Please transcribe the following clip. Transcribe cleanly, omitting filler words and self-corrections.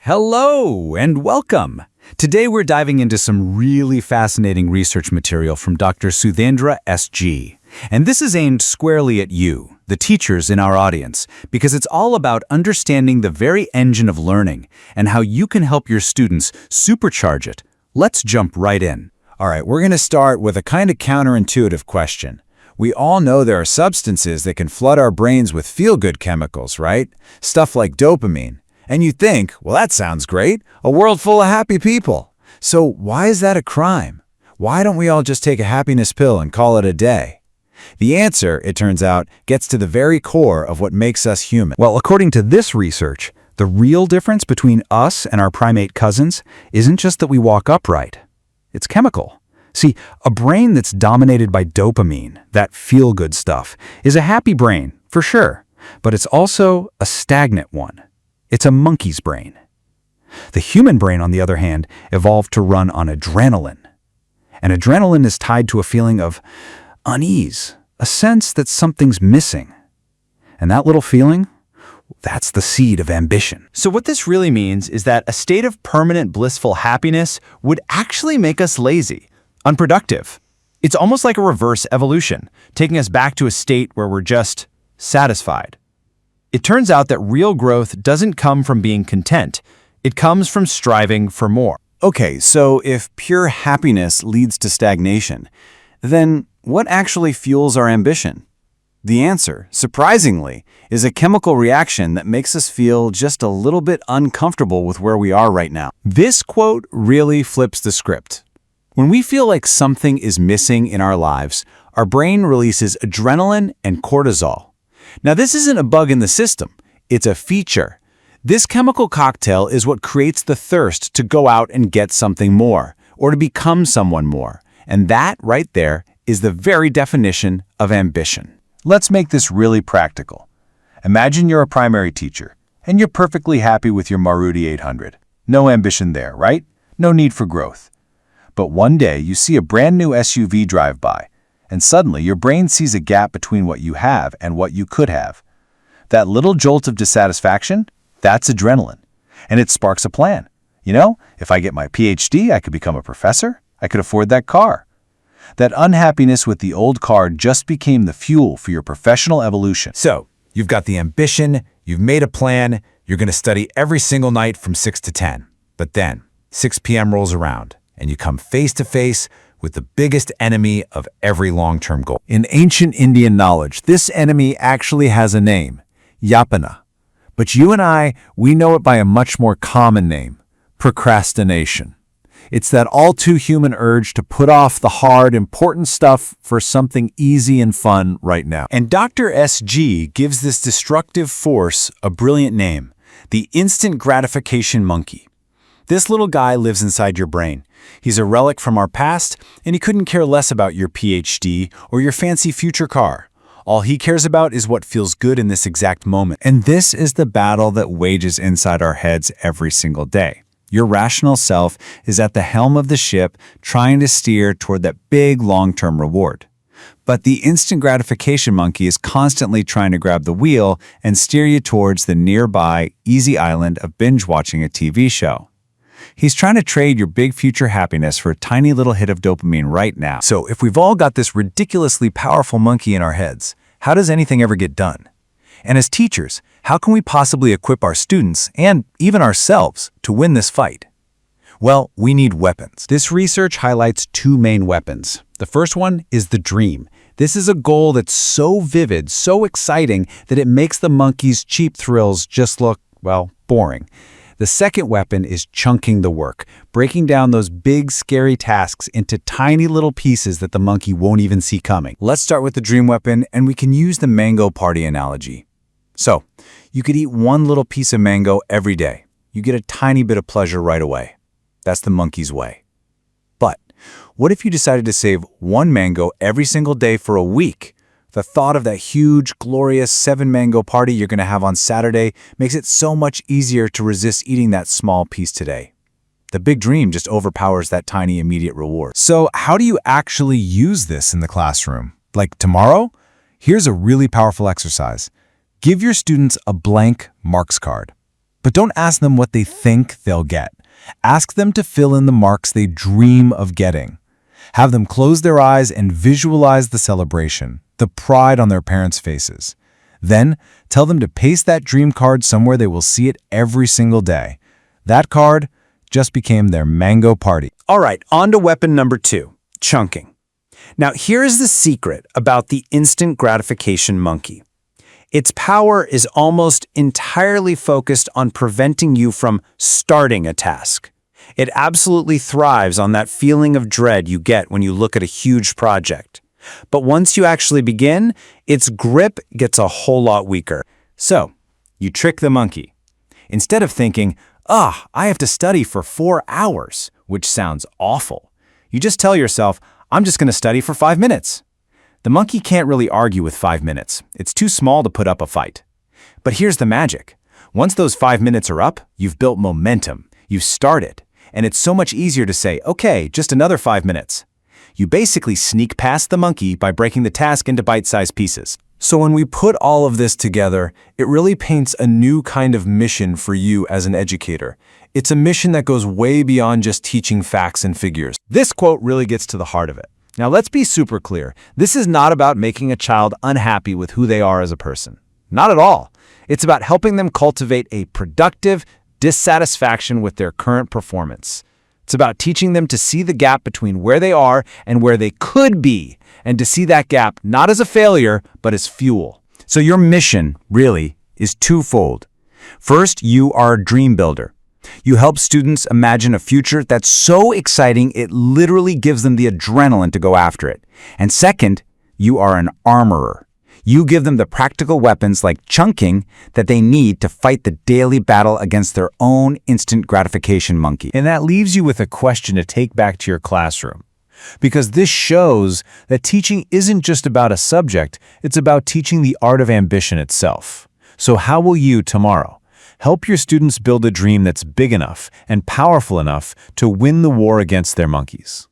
Hello and welcome. Today we're diving into some really fascinating research material from Dr. Sudhendra S.G. And this is aimed squarely at you, the teachers in our audience, because it's all about understanding the very engine of learning and how you can help your students supercharge it. Let's jump right in. All right, we're going to start with a kind of counterintuitive question. We all know there are substances that can flood our brains with feel-good chemicals, right? Stuff like dopamine. And you think, well, that sounds great, a world full of happy people. So why is that a crime? Why don't we all just take a happiness pill and call it a day? The answer, it turns out, gets to the very core of what makes us human. Well, according to this research, the real difference between us and our primate cousins isn't just that we walk upright. It's chemical. See, a brain that's dominated by dopamine, that feel-good stuff, is a happy brain, for sure, but it's also a stagnant one. It's a monkey's brain. The human brain, on the other hand, evolved to run on adrenaline. And adrenaline is tied to a feeling of unease, a sense that something's missing. And that little feeling, that's the seed of ambition. So what this really means is that a state of permanent blissful happiness would actually make us lazy, unproductive. It's almost like a reverse evolution, taking us back to a state where we're just satisfied. It turns out that real growth doesn't come from being content. It comes from striving for more. Okay, so if pure happiness leads to stagnation, then what actually fuels our ambition? The answer, surprisingly, is a chemical reaction that makes us feel just a little bit uncomfortable with where we are right now. This quote really flips the script. When we feel like something is missing in our lives, our brain releases adrenaline and cortisol. Now, this isn't a bug in the system. It's a feature. This chemical cocktail is what creates the thirst to go out and get something more, or to become someone more. And that, right there, is the very definition of ambition. Let's make this really practical. Imagine you're a primary teacher, and you're perfectly happy with your Maruti 800. No ambition there, right? No need for growth. But one day, you see a brand new SUV drive by, and suddenly your brain sees a gap between what you have and what you could have. That little jolt of dissatisfaction, that's adrenaline. And it sparks a plan. You know, if I get my PhD, I could become a professor. I could afford that car. That unhappiness with the old car just became the fuel for your professional evolution. So, you've got the ambition, you've made a plan, you're going to study every single night from 6 to 10. But then, 6 p.m. rolls around, and you come face to face with the biggest enemy of every long-term goal. In ancient Indian knowledge, this enemy actually has a name, Yapana. But you and I, we know it by a much more common name, procrastination. It's that all-too-human urge to put off the hard, important stuff for something easy and fun right now. And Dr. S.G. gives this destructive force a brilliant name, the instant gratification monkey. This little guy lives inside your brain. He's a relic from our past, and he couldn't care less about your PhD or your fancy future car. All he cares about is what feels good in this exact moment. And this is the battle that wages inside our heads every single day. Your rational self is at the helm of the ship, trying to steer toward that big long-term reward. But the instant gratification monkey is constantly trying to grab the wheel and steer you towards the nearby, easy island of binge-watching a TV show. He's trying to trade your big future happiness for a tiny little hit of dopamine right now. So if we've all got this ridiculously powerful monkey in our heads, how does anything ever get done? And as teachers, how can we possibly equip our students, and even ourselves, to win this fight? Well, we need weapons. This research highlights two main weapons. The first one is the dream. This is a goal that's so vivid, so exciting, that it makes the monkey's cheap thrills just look, well, boring. The second weapon is chunking the work, breaking down those big, scary tasks into tiny little pieces that the monkey won't even see coming. Let's start with the dream weapon, and we can use the mango party analogy. So, you could eat one little piece of mango every day. You get a tiny bit of pleasure right away. That's the monkey's way. But what if you decided to save one mango every single day for a week? The thought of that huge, glorious 7-mango party you're going to have on Saturday makes it so much easier to resist eating that small piece today. The big dream just overpowers that tiny immediate reward. So how do you actually use this in the classroom? Like tomorrow? Here's a really powerful exercise. Give your students a blank marks card. But don't ask them what they think they'll get. Ask them to fill in the marks they dream of getting. Have them close their eyes and visualize the celebration, the pride on their parents' faces. Then, tell them to paste that dream card somewhere they will see it every single day. That card just became their mango party. All right, on to weapon number 2, chunking. Now, here is the secret about the instant gratification monkey. Its power is almost entirely focused on preventing you from starting a task. It absolutely thrives on that feeling of dread you get when you look at a huge project. But once you actually begin, its grip gets a whole lot weaker. So, you trick the monkey. Instead of thinking, I have to study for 4 hours, which sounds awful, you just tell yourself, I'm just going to study for 5 minutes. The monkey can't really argue with 5 minutes. It's too small to put up a fight. But here's the magic. Once those 5 minutes are up, you've built momentum. You've started. And it's so much easier to say, okay, just another 5 minutes. You basically sneak past the monkey by breaking the task into bite-sized pieces. So when we put all of this together, it really paints a new kind of mission for you as an educator. It's a mission that goes way beyond just teaching facts and figures. This quote really gets to the heart of it. Now let's be super clear. This is not about making a child unhappy with who they are as a person. Not at all. It's about helping them cultivate a productive dissatisfaction with their current performance. It's about teaching them to see the gap between where they are and where they could be, and to see that gap not as a failure, but as fuel. So your mission, really, is twofold. First, you are a dream builder. You help students imagine a future that's so exciting it literally gives them the adrenaline to go after it. And second, you are an armorer. You give them the practical weapons like chunking that they need to fight the daily battle against their own instant gratification monkey. And that leaves you with a question to take back to your classroom. Because this shows that teaching isn't just about a subject, it's about teaching the art of ambition itself. So how will you, tomorrow, help your students build a dream that's big enough and powerful enough to win the war against their monkeys?